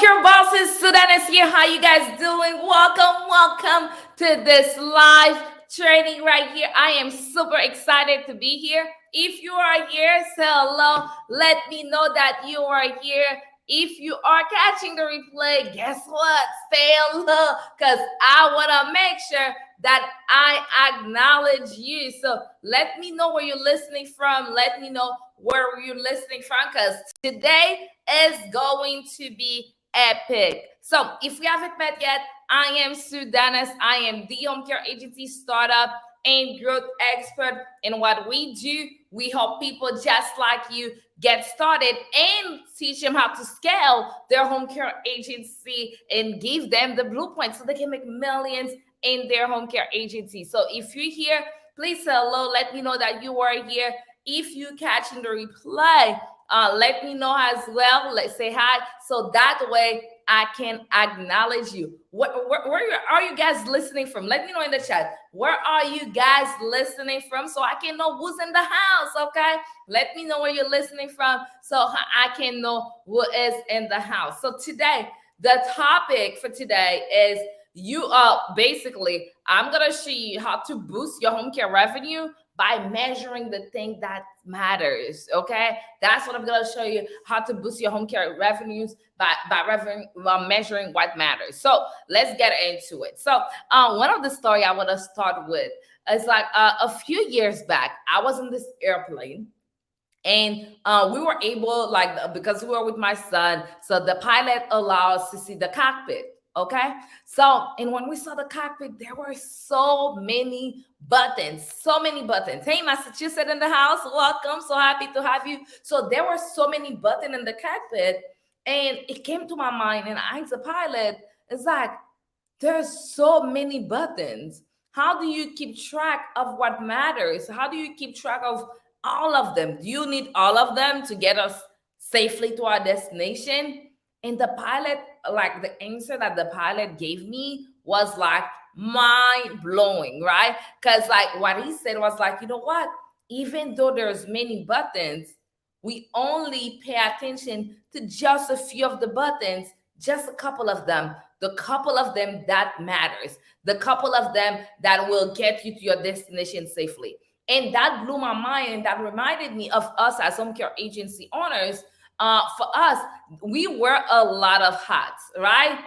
your bosses, Sudan is here. How you guys doing? Welcome to this live training right here. I am super excited to be here. If you are here, say hello. Let me know that you are here. If you are catching the replay, guess what? Say hello, because I want to make sure that I acknowledge you. So let me know where you're listening from. Let me know where you're listening from, because today is going to be epic. So if we haven't met yet, I am Sue Dennis. I am the home care agency startup and growth expert. And what we do, we help people just like you get started and teach them how to scale their home care agency and give them the blueprint so they can make millions in their home care agency. So if you're here, please say hello. Let me know that you are here. If you catching the replay, let me know as well. Let's say hi, so that way I can acknowledge you. Where are you guys listening from? Let me know in the chat. Where are you guys listening from, so I can know who's in the house? Okay, let me know where you're listening from, so I can know who is in the house. So today, the topic for today is basically I'm gonna show you how to boost your home care revenue by measuring the thing that matters. Okay, that's what I'm gonna show you, how to boost your home care revenues by measuring what matters. So let's get into it. So one of the story I want to start with is like a few years back, I was in this airplane. And we were able, because we were with my son, so the pilot allowed us to see the cockpit. Okay. So, and when we saw the cockpit, there were so many buttons, so many buttons. Hey, Massachusetts in the house, welcome. So happy to have you. So there were so many buttons in the cockpit, and it came to my mind, and I asked the pilot, it's like, there's so many buttons. How do you keep track of what matters? How do you keep track of all of them? Do you need all of them to get us safely to our destination? And the pilot, like the answer that the pilot gave me was like mind blowing, right? Because like what he said was like, you know what? Even though there's many buttons, we only pay attention to just a few of the buttons, just a couple of them, the couple of them that matters, the couple of them that will get you to your destination safely. And that blew my mind, and that reminded me of us as home care agency owners. For us, we wear a lot of hats, right?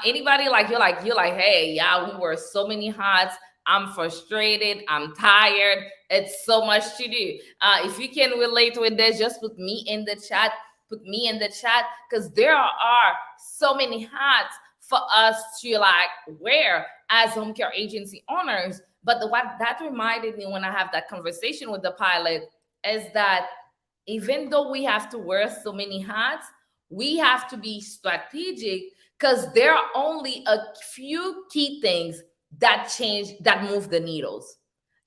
Anybody you're like, hey, yeah, we wear so many hats. I'm frustrated. I'm tired. It's so much to do. If you can relate with this, just put me in the chat. Put me in the chat, because there are so many hats for us to wear as home care agency owners. But what that reminded me when I have that conversation with the pilot is that even though we have to wear so many hats, we have to be strategic, because there are only a few key things that move the needles.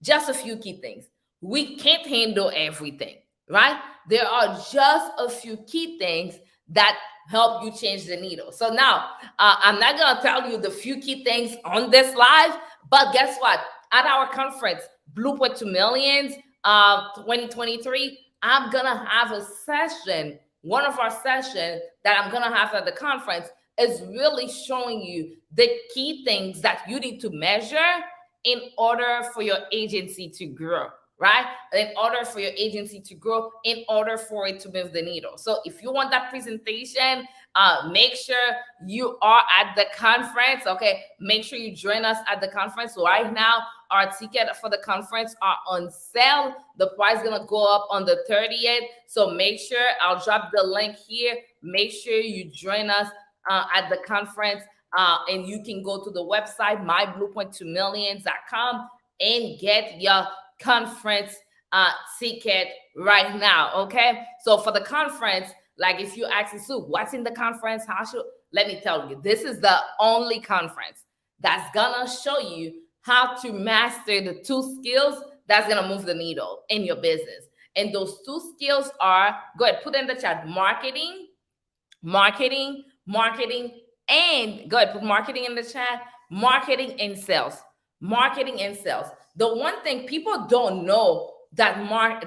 Just a few key things. We can't handle everything, right? There are just a few key things that help you change the needle. So now, I'm not going to tell you the few key things on this live, but guess what? At our conference, Blueprint to Millions 2023, I'm going to have a session. One of our sessions that I'm going to have at the conference is really showing you the key things that you need to measure in order for your agency to grow, right? In order for your agency to grow, in order for it to move the needle. So if you want that presentation, make sure you are at the conference. Okay, make sure you join us at the conference. So right now, our ticket for the conference are on sale. The price is gonna go up on the 30th. So make sure, I'll drop the link here. Make sure you join us at the conference. And you can go to the website, myblueprint2millions.com, and get your conference ticket right now. Okay, so for the conference, if you ask Sue, what's in the conference, let me tell you, this is the only conference that's gonna show you how to master the 2 skills that's gonna move the needle in your business. And those 2 skills are, go ahead, put in the chat, marketing, and go ahead, put marketing in the chat, marketing and sales. The one thing people don't know, that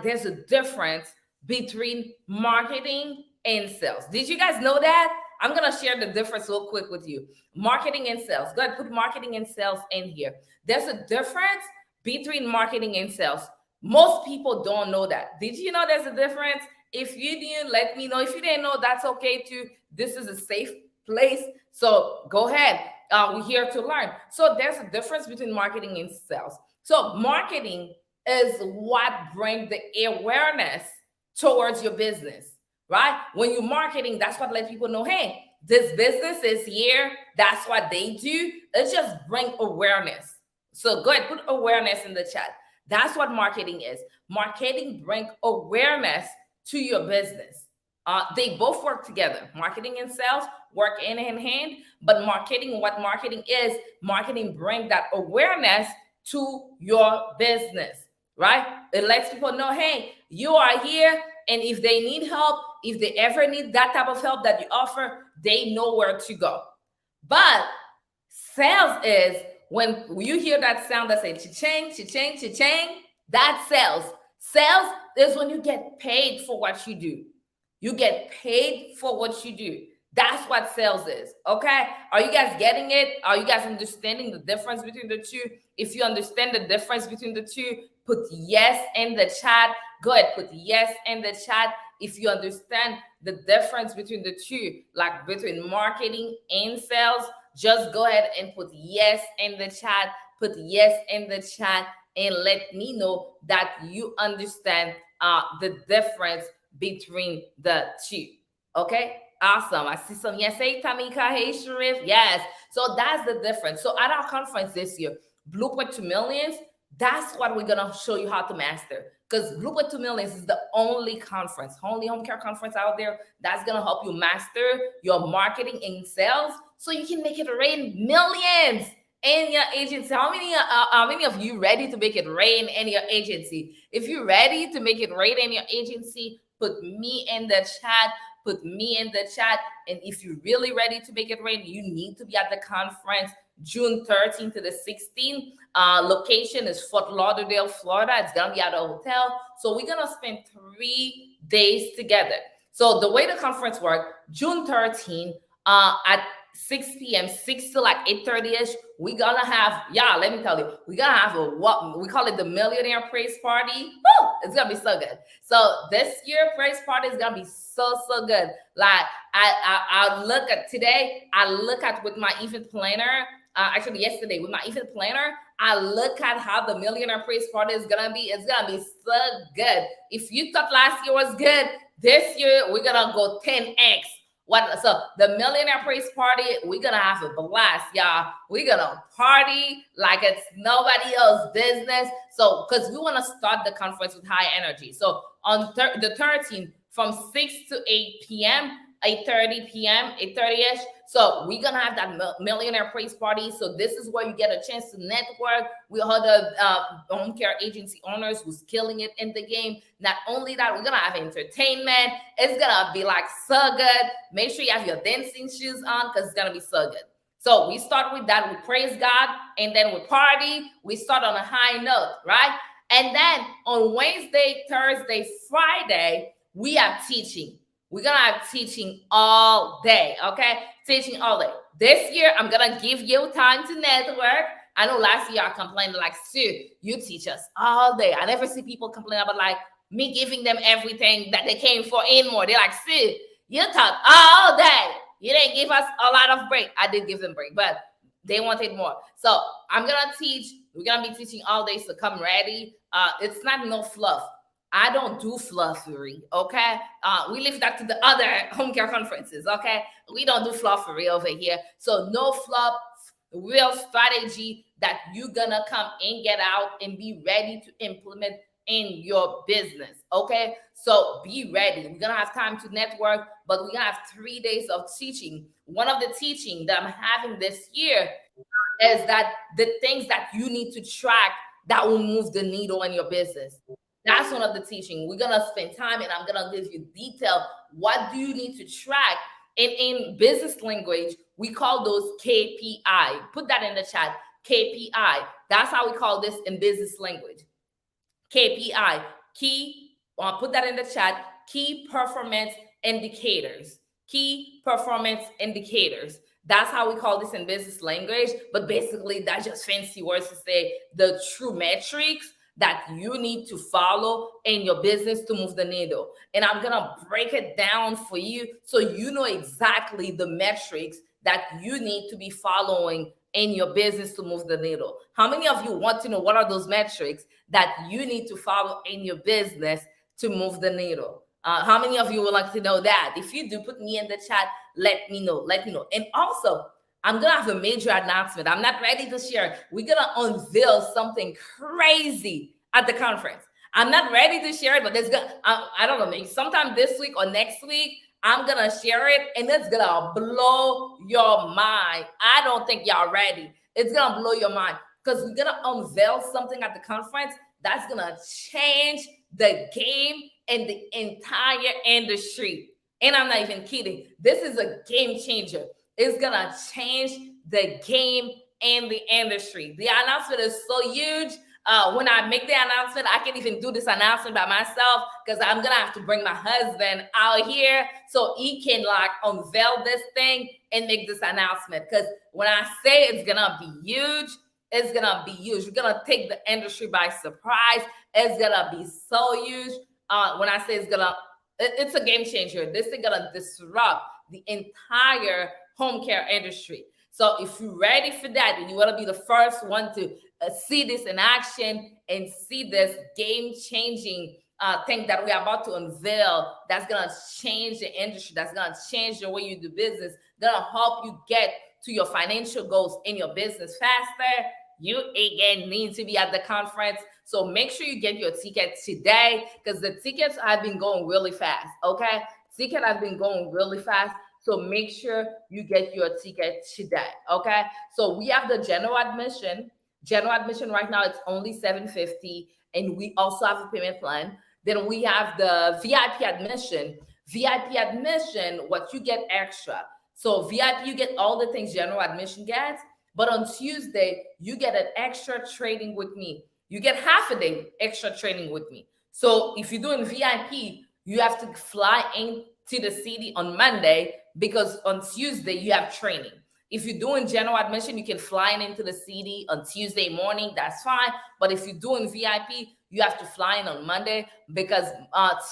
there's a difference between marketing and sales. Did you guys know that? I'm going to share the difference real quick with you. Marketing and sales. Go ahead, put marketing and sales in here. There's a difference between marketing and sales. Most people don't know that. Did you know there's a difference? If you didn't, let me know. If you didn't know, that's okay too. This is a safe place. So go ahead. We're here to learn. So there's a difference between marketing and sales. So marketing is what brings the awareness towards your business, right? When you're marketing, that's what let people know, hey, this business is here. That's what they do. It just bring awareness. So go ahead, put awareness in the chat. That's what marketing is. Marketing bring awareness to your business. They both work together. Marketing and sales work hand in hand, but what marketing is, marketing bring that awareness to your business, right? It lets people know, hey, you are here, and if they need help, if they ever need that type of help that you offer, they know where to go. But sales is when you hear that sound that says cha-ching, cha-ching, cha-ching, that's sales. Sales is when you get paid for what you do. You get paid for what you do. That's what sales is. Okay. Are you guys getting it? Are you guys understanding the difference between the two? If you understand the difference between the two, put yes in the chat. Go ahead, put yes in the chat. If you understand the difference between the two, like between marketing and sales, just go ahead and put yes in the chat. Put yes in the chat and let me know that you understand the difference between the two. Okay, awesome. I see some yes. Hey, Tamika. Hey, Sharif. Yes. So that's the difference. So at our conference this year, Blueprint to Millions, that's what we're going to show you how to master. Because Blueprint to Millions is the only conference, only home care conference out there that's going to help you master your marketing and sales so you can make it rain millions in your agency. How many of you ready to make it rain in your agency? If you're ready to make it rain in your agency, put me in the chat. Put me in the chat. And if you're really ready to make it rain, you need to be at the conference June 13th to the 16th. Location is Fort Lauderdale, Florida. It's going to be at a hotel. So we're going to spend 3 days together. So the way the conference works, June 13th at 6 p.m., 6 to like 8:30ish, we're gonna have, let me tell you, we're gonna have what we call it the Millionaire Praise Party. Woo! It's gonna be so good. So this year praise party is gonna be so good. Like I look at today, I look at with my event planner, actually yesterday with my event planner, I look at how the Millionaire Praise Party is gonna be. It's gonna be so good. If you thought last year was good, this year we're gonna go 10x. So the Millionaire Praise Party, we're gonna have a blast, y'all. We're gonna party like it's nobody else's business. So because we want to start the conference with high energy. So on the 13th from 6 to 8 p.m., 8:30 p.m., 8:30ish. So we're gonna have that Millionaire Praise Party. So this is where you get a chance to network with other home care agency owners who's killing it in the game. Not only that, we're gonna have entertainment. It's gonna be like so good. Make sure you have your dancing shoes on because it's gonna be so good. So we start with that. We praise God, and then we party. We start on a high note, right? And then on Wednesday, Thursday, Friday, we have teaching. We're going to have teaching all day, okay? Teaching all day. This year, I'm going to give you time to network. I know last year I complained like, Sue, you teach us all day. I never see people complain about like me giving them everything that they came for and more. They're like, Sue, you taught all day. You didn't give us a lot of break. I did give them break, but they wanted more. So I'm going to teach. We're going to be teaching all day, so come ready. It's not no fluff. I don't do fluffery, okay? We leave that to the other home care conferences, okay? We don't do fluffery over here. So no fluff, real strategy that you're gonna come and get out and be ready to implement in your business, okay? So be ready. We're gonna have time to network, but we're gonna have 3 days of teaching. One of the teaching that I'm having this year is that the things that you need to track that will move the needle in your business. That's one of the teaching. We're going to spend time and I'm going to give you detail. What do you need to track? In business language, we call those KPI. Put that in the chat. KPI. That's how we call this in business language. KPI. Put that in the chat. Key performance indicators. key performance indicators. That's how we call this in business language, but basically that's just fancy words to say the true metrics that you need to follow in your business to move the needle. And I'm gonna break it down for you so you know exactly the metrics that you need to be following in your business to move the needle. How many of you want to know what are those metrics that you need to follow in your business to move the needle? How many of you would like to know that? If you do, put me in the chat. Let me know. Let me know. And also, I'm gonna have a major announcement. I'm not ready to share. We're gonna unveil something crazy at the conference. I'm not ready to share it, but there's gonna I don't know, maybe sometime this week or next week, I'm gonna share it, and it's gonna blow your mind. I don't think y'all ready. It's gonna blow your mind because we're gonna unveil something at the conference that's gonna change the game in the entire industry. And I'm not even kidding. This is a game changer. It's gonna change the game in the industry. The announcement is so huge. When I make the announcement, I can't even do this announcement by myself because I'm gonna have to bring my husband out here so he can like unveil this thing and make this announcement. Because when I say it's gonna be huge, it's gonna be huge. We're gonna take the industry by surprise. It's gonna be so huge. When I say it's a game changer. This is gonna disrupt the entire home care industry. So if you're ready for that and you want to be the first one to see this in action and see this game-changing thing that we're about to unveil, that's gonna change the industry, that's gonna change the way you do business, gonna help you get to your financial goals in your business faster, you again need to be at the conference. So make sure you get your ticket today because the tickets have been going really fast. Okay, ticket has been going really fast. So make sure you get your ticket today. Okay, so we have the general admission. General admission right now it's only $750, and we also have a payment plan. Then we have the VIP admission. VIP admission, what you get extra. So VIP, you get all the things general admission gets. But on Tuesday, you get an extra training with me. You get half a day extra training with me. So if you're doing VIP, you have to fly into the city on Monday because on Tuesday you have training. If you're doing general admission, you can fly into the city on Tuesday morning. That's fine. But if you're doing VIP, you have to fly in on Monday because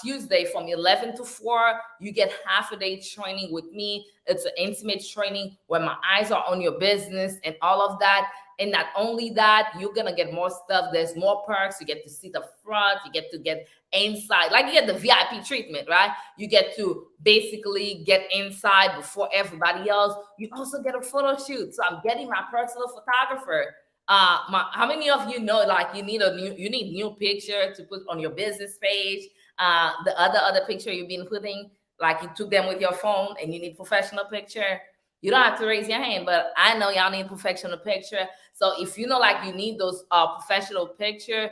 Tuesday from 11 to 4, you get half a day training with me. It's an intimate training where my eyes are on your business and all of that. And not only that, you're going to get more stuff. There's more perks. You get to see the front. You get to get inside. Like you get the VIP treatment, right? You get to basically get inside before everybody else. You also get a photo shoot. So I'm getting my personal photographer. How many of you know like you need new picture to put on your business page? The other picture you've been putting, like you took them with your phone and you need professional picture. You don't have to raise your hand, but I know y'all need professional picture. So if you know like you need those professional picture,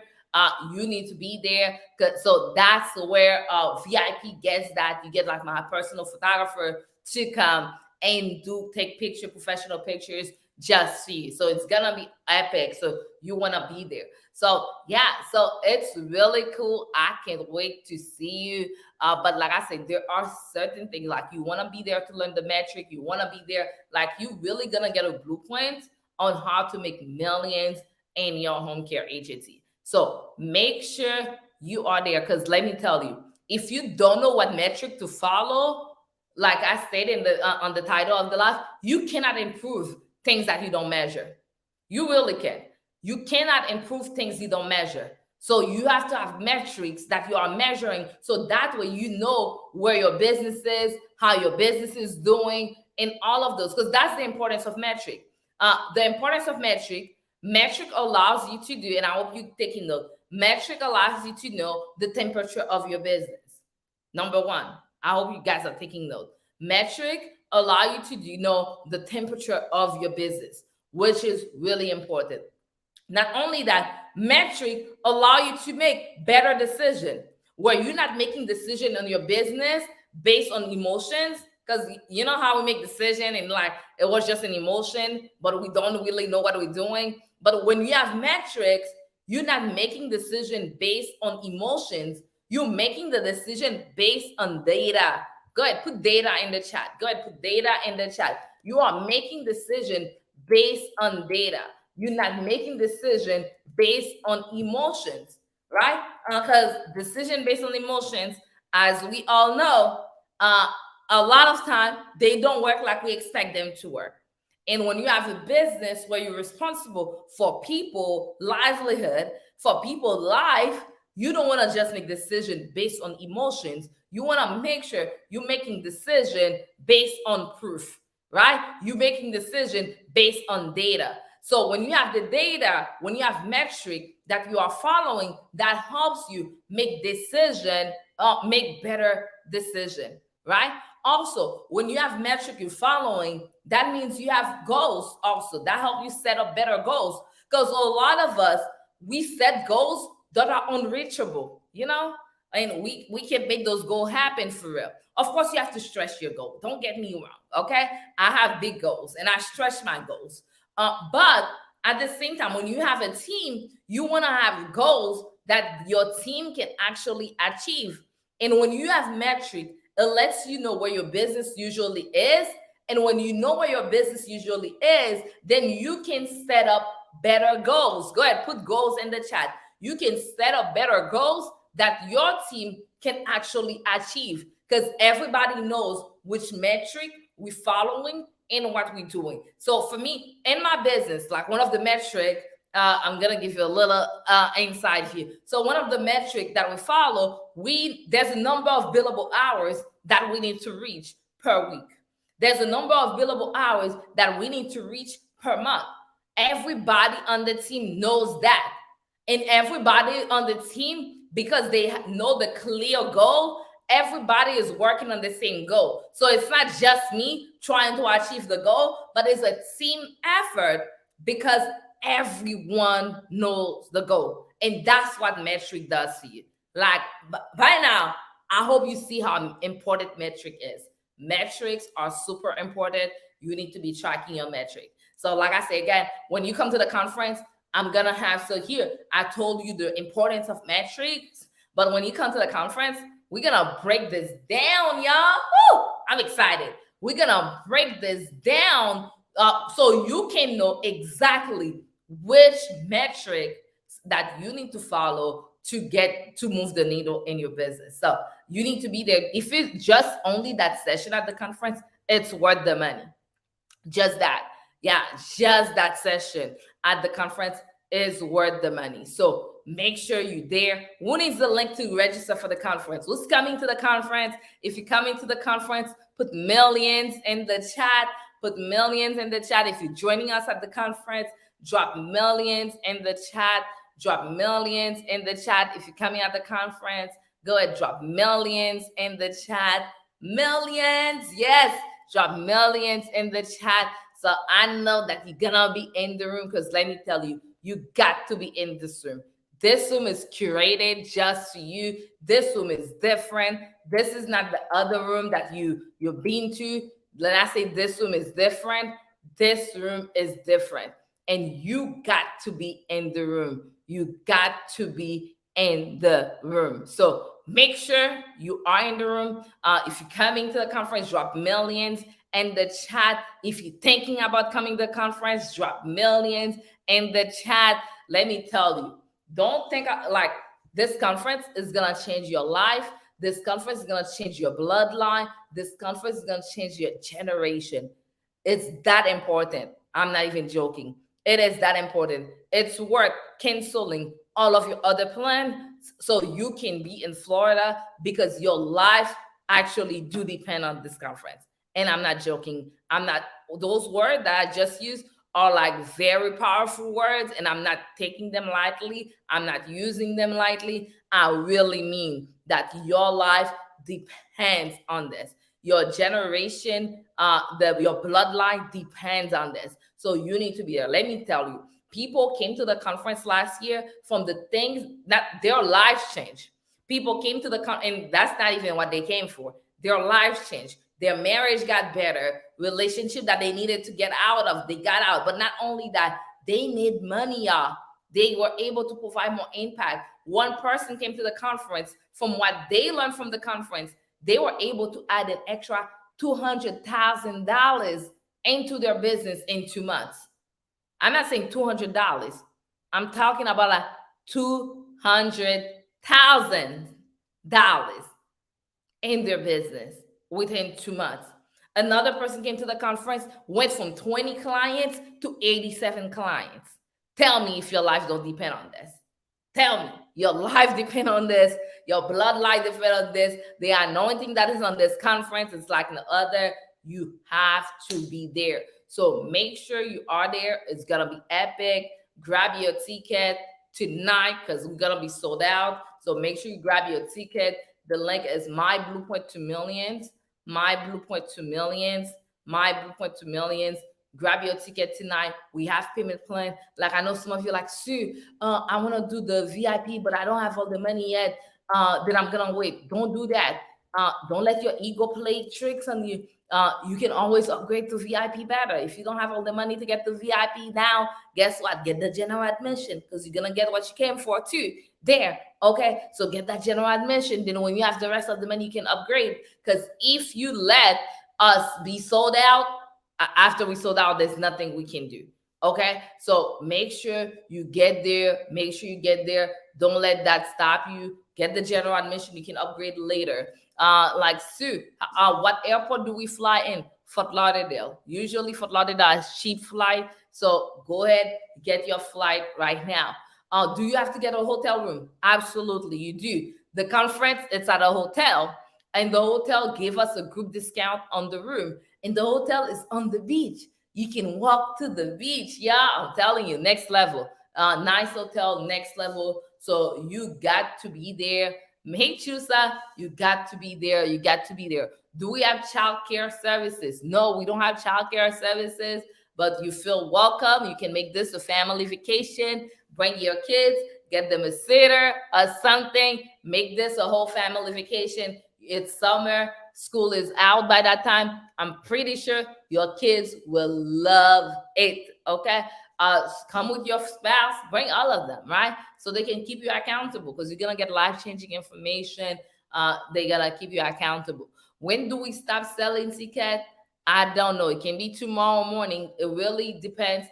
you need to be there. So that's where VIP gets that. You get like my personal photographer to come and take professional pictures just for you. So it's gonna be epic. So you wanna be there. So yeah, so it's really cool. I can't wait to see you. But like I said, there are certain things like you wanna be there to learn the metric. You wanna be there, like you really gonna get a blueprint on how to make millions in your home care agency. So make sure you are there because let me tell you, if you don't know what metric to follow, like I stated in the on the title of the live, you cannot improve things that you don't measure. You really can. You cannot improve things you don't measure. So you have to have metrics that you are measuring so that way you know where your business is, how your business is doing, and all of those, because that's the importance of metric. The importance of metric allows you to do, and I hope you're taking note, metric allows you to know the temperature of your business. Number one, I hope you guys are taking note. Metric allow you to know the temperature of your business, which is really important. Not only that, metric allow you to make better decision where you're not making decision on your business based on emotions, because you know how we make decision and like it was just an emotion, but we don't really know what we're doing. But when you have metrics, you're not making decision based on emotions. You're making the decision based on data. Go ahead, put data in the chat. Go ahead, put data in the chat. You are making decision based on data. You're not making decision based on emotions, right? Because decision based on emotions, as we all know, a lot of time they don't work like we expect them to work. And when you have a business where you're responsible for people livelihood, for people life, you don't want to just make decision based on emotions. You want to make sure you're making decision based on proof, right? You're making decision based on data. So when you have the data, when you have metric that you are following, that helps you make decision, make better decision, right? Also, when you have metric you're following, that means you have goals also that help you set up better goals. Because a lot of us, we set goals that are unreachable, and we can make those goals happen for real. Of course, you have to stretch your goal. Don't get me wrong, okay? I have big goals and I stretch my goals. But at the same time, when you have a team, you want to have goals that your team can actually achieve. And when you have metric, it lets you know where your business usually is. And when you know where your business usually is, then you can set up better goals. Go ahead, put goals in the chat. You can set up better goals that your team can actually achieve, because everybody knows which metric we're following and what we're doing. So for me, in my business, like one of the metric, I'm gonna give you a little insight here. So one of the metric that we follow, there's a number of billable hours that we need to reach per week. There's a number of billable hours that we need to reach per month. Everybody on the team knows that. And everybody on the team, because they know the clear goal, everybody is working on the same goal. So it's not just me trying to achieve the goal, but it's a team effort because everyone knows the goal. And that's what metric does to you. Like by now, I hope you see how important metric is. Metrics are super important. You need to be tracking your metric. So like I say again, when you come to the conference, I'm gonna have, so here, I told you the importance of metrics, but when you come to the conference, we're gonna break this down, y'all. Woo! I'm excited. We're gonna break this down so you can know exactly which metric that you need to follow to move the needle in your business. So you need to be there. If it's just only that session at the conference, it's worth the money. Just that. Yeah, just that session at the conference is worth the money. So make sure you're there. Who needs the link to register for the conference? Who's coming to the conference? If you're coming to the conference, put millions in the chat. Put millions in the chat. If you're joining us at the conference, drop millions in the chat. Drop millions in the chat. If you're coming at the conference, go ahead, drop millions in the chat. Millions, yes, drop millions in the chat. So I know that you're gonna be in the room, because let me tell you, you got to be in this room. This room is curated just for you. This room is different. This is not the other room that you've been to. When I say this room is different, this room is different. And you got to be in the room. You got to be in the room. So make sure you are in the room. If you're coming to the conference, drop millions in the chat. If you're thinking about coming to the conference, drop millions in the chat. Let me tell you, don't think like this conference is gonna change your life. This conference is gonna change your bloodline. This conference is gonna change your generation. It's that important. I'm not even joking. It is that important. It's worth canceling all of your other plans so you can be in Florida, because your life actually do depend on this conference. And I'm not joking. Those words that I just used are like very powerful words, and I'm not taking them lightly. I'm not using them lightly. I really mean that your life depends on this. Your generation, your bloodline depends on this. So you need to be there. Let me tell you, people came to the conference last year from the things that their lives changed. People came to and that's not even what they came for. Their lives changed. Their marriage got better. Relationship that they needed to get out of, they got out. But not only that, they made money, y'all. They were able to provide more impact. One person came to the conference. From what they learned from the conference, they were able to add an extra $200,000 into their business in 2 months. I'm not saying $200. I'm talking about like $200,000 in their business within 2 months. Another person came to the conference, went from 20 clients to 87 clients. Tell me if your life don't depend on this. Tell me, your life depend on this. Your bloodline depend on this. The anointing that is on this conference is like no other. You have to be there. So make sure you are there. It's gonna be epic. Grab your ticket tonight because we're gonna be sold out. So make sure you grab your ticket. The link is My Blueprint to Millions. My Blueprint to Millions. My Blueprint to Millions. Grab your ticket tonight. We have payment plan. Like I know some of you like, Sue, I want to do the VIP, but I don't have all the money yet. Then I'm gonna wait. Don't do that. Don't let your ego play tricks on you. You can always upgrade to VIP better. If you don't have all the money to get the VIP now, guess what? Get the general admission because you're gonna get what you came for too. There, okay. So get that general admission. Then when you have the rest of the money, you can upgrade. Because if you let us be sold out, after we sold out, there's nothing we can do. Okay, so make sure you get there. Make sure you get there. Don't let that stop you. Get the general admission. You can upgrade later. Like Sue, what airport do we fly in? Fort Lauderdale. Usually Fort Lauderdale is cheap flight. So go ahead, get your flight right now. Do you have to get a hotel room? Absolutely, you do. The conference, it's at a hotel, and the hotel gave us a group discount on the room. And the hotel is on the beach. You can walk to the beach. Yeah, I'm telling you, next level. Nice hotel, next level. So you got to be there. Hey, Chusa, you got to be there. You got to be there. Do we have childcare services? No, we don't have childcare services, but you feel welcome. You can make this a family vacation. Bring your kids, get them a sitter or something. Make this a whole family vacation. It's summer. School is out by that time. I'm pretty sure your kids will love it. Okay. Come with your spouse, bring all of them, right? So they can keep you accountable because you're gonna get life-changing information. They gotta keep you accountable. When do we stop selling tickets? I don't know. It can be tomorrow morning. It really depends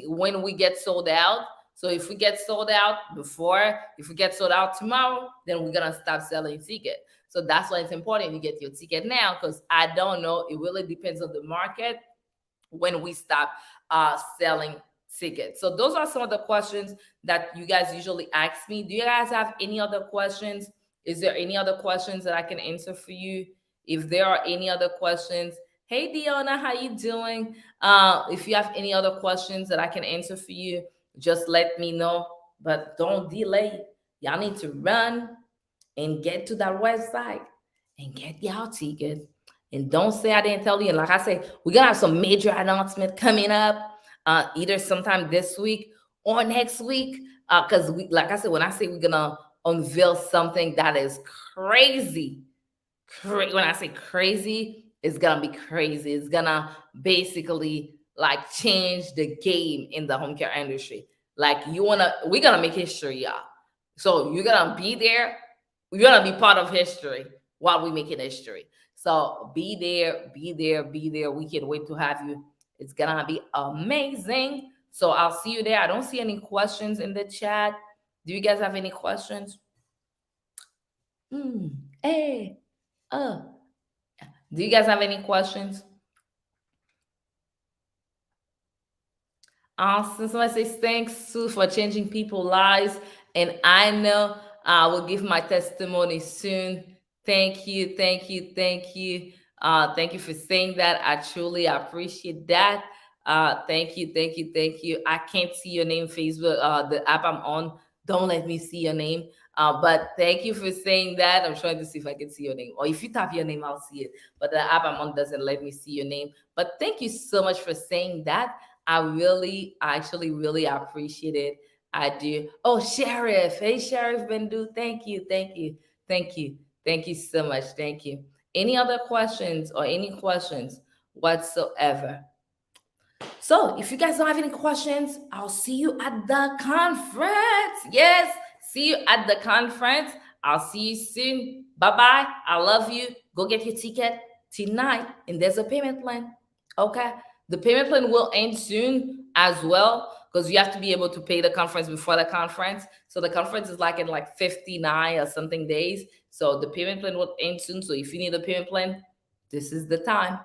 when we get sold out. So if we get sold out if we get sold out tomorrow, then we're gonna stop selling tickets. So that's why it's important you get your ticket now, because I don't know. It really depends on the market when we stop selling tickets. So those are some of the questions that you guys usually ask me. Do you guys have any other questions? Is there any other questions that I can answer for you? If there are any other questions, hey Diona, how you doing? If you have any other questions that I can answer for you, just let me know. But don't delay. Y'all need to run and get to that website and get y'all ticket. And don't say I didn't tell you. And like I said, we're gonna have some major announcement coming up, either sometime this week or next week. Because like I said, when I say we're gonna unveil something that is crazy, when I say crazy, it's gonna be crazy. It's gonna basically like change the game in the home care industry. Like we're gonna make history, y'all. So you're gonna be there. You're gonna be part of history while we're making history. So be there, be there, be there. We can't wait to have you. It's gonna be amazing. So I'll see you there. I don't see any questions in the chat. Do you guys have any questions? Hey, do you guys have any questions? Awesome. Somebody says, thanks, Sue, for changing people's lives. And I know I will give my testimony soon. Thank you. Thank you. Thank you. Thank you for saying that. I truly appreciate that. Thank you. Thank you. Thank you. I can't see your name, Facebook. The app I'm on, don't let me see your name. But thank you for saying that. I'm trying to see if I can see your name. Or if you tap your name, I'll see it. But the app I'm on doesn't let me see your name. But thank you so much for saying that. I actually really appreciate it. I do. Oh, Sheriff. Hey, Sheriff Bendu. Thank you. Thank you. Thank you. Thank you so much. Thank you. Any other questions or any questions whatsoever? So if you guys don't have any questions, I'll see you at the conference. Yes. See you at the conference. I'll see you soon. Bye. Bye-bye. I love you. Go get your ticket tonight, and there's a payment plan. Okay? The payment plan will end soon as well because you have to be able to pay the conference before the conference. So the conference is like in like 59 or something days. So the payment plan will end soon. So if you need a payment plan, this is the time.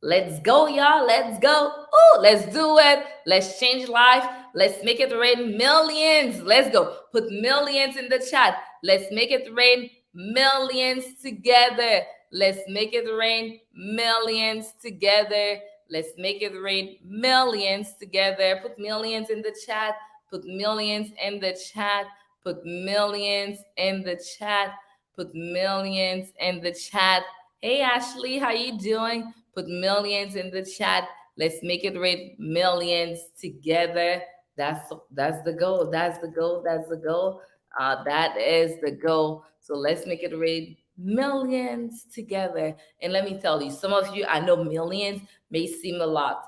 Let's go, y'all. Let's go. Ooh, let's do it. Let's change life. Let's make it rain millions. Let's go. Put millions in the chat. Let's make it rain millions together. Let's make it rain millions together. Let's make it rain millions together. Put millions in the chat. Put millions in the chat. Put millions in the chat. Put millions in the chat. Hey Ashley, how you doing? Put millions in the chat. Let's make it rain millions together. That's the goal. That's the goal. That's the goal. That is the goal. So let's make it rain millions together. And let me tell you, some of you, I know millions may seem a lot,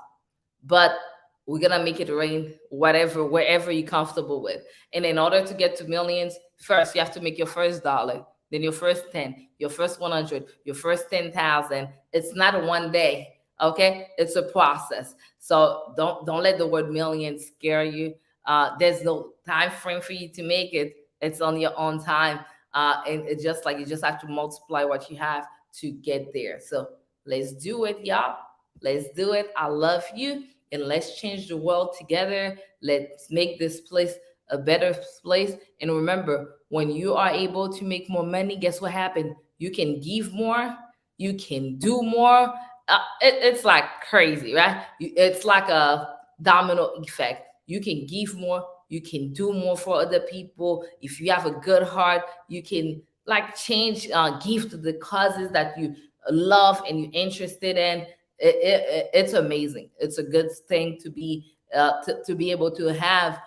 but we're gonna make it rain wherever you're comfortable with. And in order to get to millions, first you have to make your first dollar, then your first 10, your first 100, your first 10,000. It's not one day, okay? It's a process. So don't let the word million scare you. There's no time frame for you to make it. It's on your own time. And it's just like you just have to multiply what you have to get there. So let's do it, y'all. Let's do it. I love you. And let's change the world together. Let's make this place a better place. And remember, when you are able to make more money, guess what happened? You can give more. You can do more. It's like crazy, right? It's like a domino effect. You can give more. You can do more for other people. If you have a good heart, you can like change, give to the causes that you love and you're interested in. It's amazing. It's a good thing to be to be able to have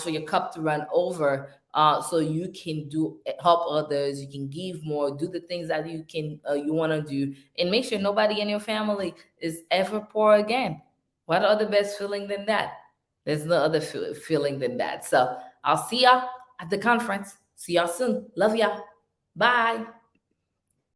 for your cup to run over, so you can help others. You can give more, do the things that you want to do, and make sure nobody in your family is ever poor again. What other best feeling than that? There's no other feeling than that. So I'll see y'all at the conference. See y'all soon. Love y'all. Bye.